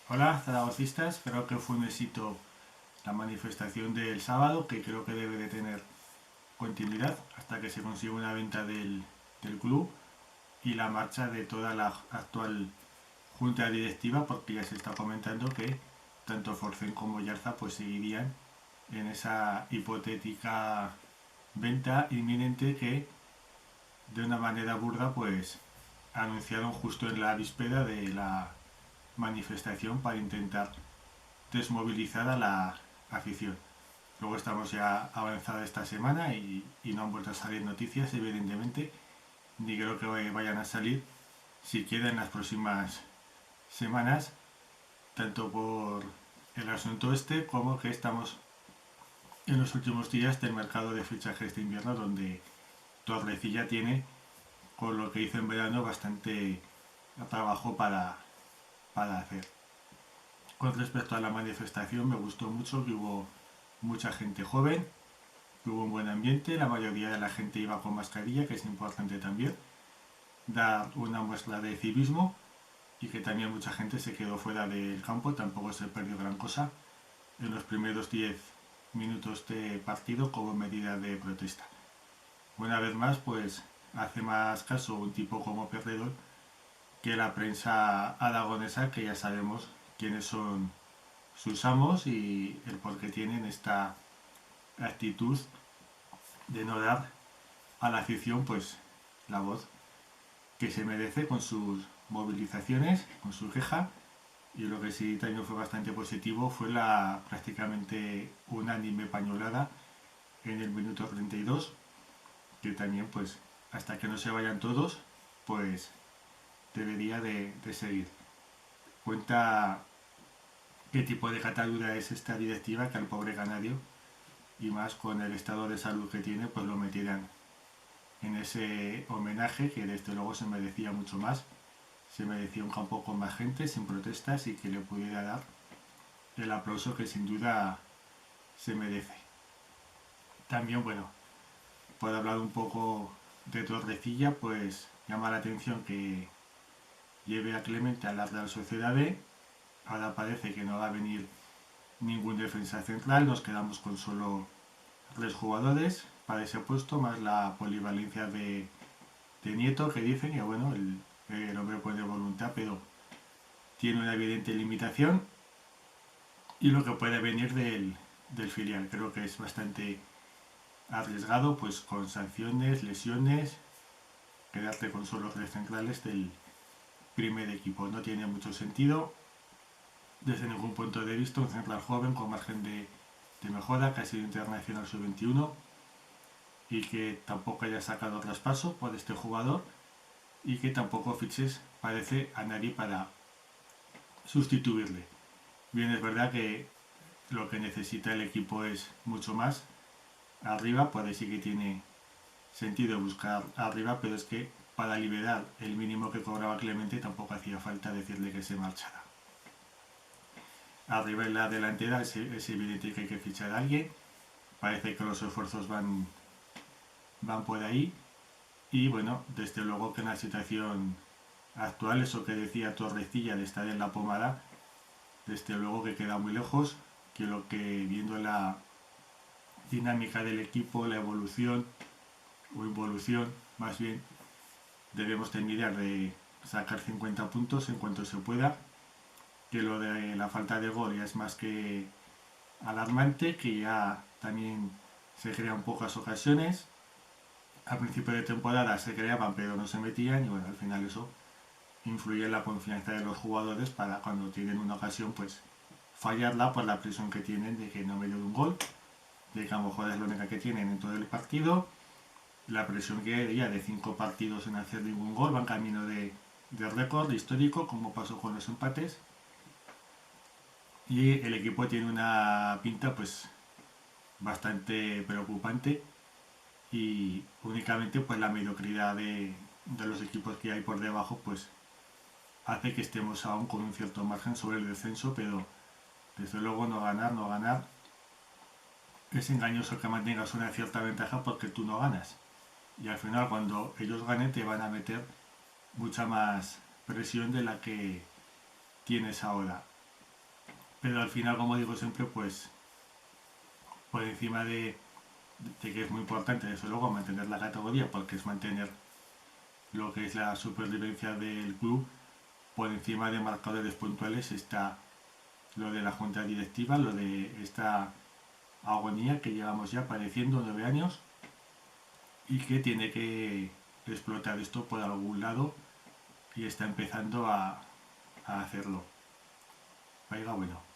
Hola, zaragocistas. Creo que fue un éxito la manifestación del sábado, que creo que debe de tener continuidad hasta que se consiga una venta del club y la marcha de toda la actual junta directiva, porque ya se está comentando que tanto Forcén como Yarza pues seguirían en esa hipotética venta inminente que de una manera burda pues anunciaron justo en la víspera de la manifestación para intentar desmovilizar a la afición. Luego estamos ya avanzada esta semana y no han vuelto a salir noticias, evidentemente, ni creo que vayan a salir siquiera en las próximas semanas, tanto por el asunto este como que estamos en los últimos días del mercado de fichajes de invierno, donde Torrecilla tiene, con lo que hizo en verano, bastante trabajo para hacer. Con respecto a la manifestación, me gustó mucho que hubo mucha gente joven, que hubo un buen ambiente, la mayoría de la gente iba con mascarilla, que es importante también, dar una muestra de civismo y que también mucha gente se quedó fuera del campo, tampoco se perdió gran cosa en los primeros 10 minutos de partido como medida de protesta. Una vez más, pues hace más caso un tipo como Perredor que la prensa aragonesa, que ya sabemos quiénes son sus amos y el por qué tienen esta actitud de no dar a la afición pues la voz que se merece con sus movilizaciones, con su queja. Y lo que sí también fue bastante positivo fue la prácticamente unánime pañolada en el minuto 32, que también pues hasta que no se vayan todos pues debería de seguir. Cuenta qué tipo de catadura es esta directiva, que al pobre canario y más con el estado de salud que tiene pues lo metirán en ese homenaje que desde luego se merecía mucho más. Se merecía un campo con más gente, sin protestas y que le pudiera dar el aplauso que sin duda se merece. También, bueno, por hablar un poco de Torrecilla, pues llama la atención que lleve a Clemente a la Real Sociedad B. Ahora parece que no va a venir ningún defensa central, nos quedamos con solo 3 jugadores para ese puesto, más la polivalencia de Nieto, que dicen que bueno, el hombre pone voluntad, pero tiene una evidente limitación y lo que puede venir del filial. Creo que es bastante arriesgado, pues con sanciones, lesiones, quedarte con solo 3 centrales del primer equipo. No tiene mucho sentido desde ningún punto de vista. Un central joven con margen de mejora, que ha sido internacional sub-21 y que tampoco haya sacado traspaso por este jugador y que tampoco fiches parece a nadie para sustituirle. Bien, es verdad que lo que necesita el equipo es mucho más arriba, puede sí que tiene sentido buscar arriba, pero es que para liberar el mínimo que cobraba Clemente tampoco hacía falta decirle que se marchara. Arriba en la delantera es evidente que hay que fichar a alguien, parece que los esfuerzos van por ahí y bueno, desde luego que en la situación actual, eso que decía Torrecilla de estar en la pomada, desde luego que queda muy lejos, que lo que viendo la dinámica del equipo, la evolución o involución más bien, debemos de mirar de sacar 50 puntos en cuanto se pueda, que lo de la falta de gol ya es más que alarmante, que ya también se crean pocas ocasiones. Al principio de temporada se creaban pero no se metían y bueno, al final eso influye en la confianza de los jugadores para cuando tienen una ocasión pues fallarla por la presión que tienen de que no me dio un gol, de que a lo mejor es la única que tienen en todo el partido, la presión que hay ya de 5 partidos sin hacer ningún gol, van camino de récord histórico como pasó con los empates y el equipo tiene una pinta pues bastante preocupante y únicamente pues la mediocridad de los equipos que hay por debajo pues hace que estemos aún con un cierto margen sobre el descenso, pero desde luego no ganar es engañoso que mantengas una cierta ventaja porque tú no ganas y al final cuando ellos ganen te van a meter mucha más presión de la que tienes ahora. pero al final, como digo siempre, pues por encima de que es muy importante, desde luego, mantener la categoría, porque es mantener lo que es la supervivencia del club, por encima de marcadores puntuales está lo de la junta directiva, lo de esta agonía que llevamos ya padeciendo 9 años y que tiene que explotar esto por algún lado y está empezando a hacerlo. Vaya bueno.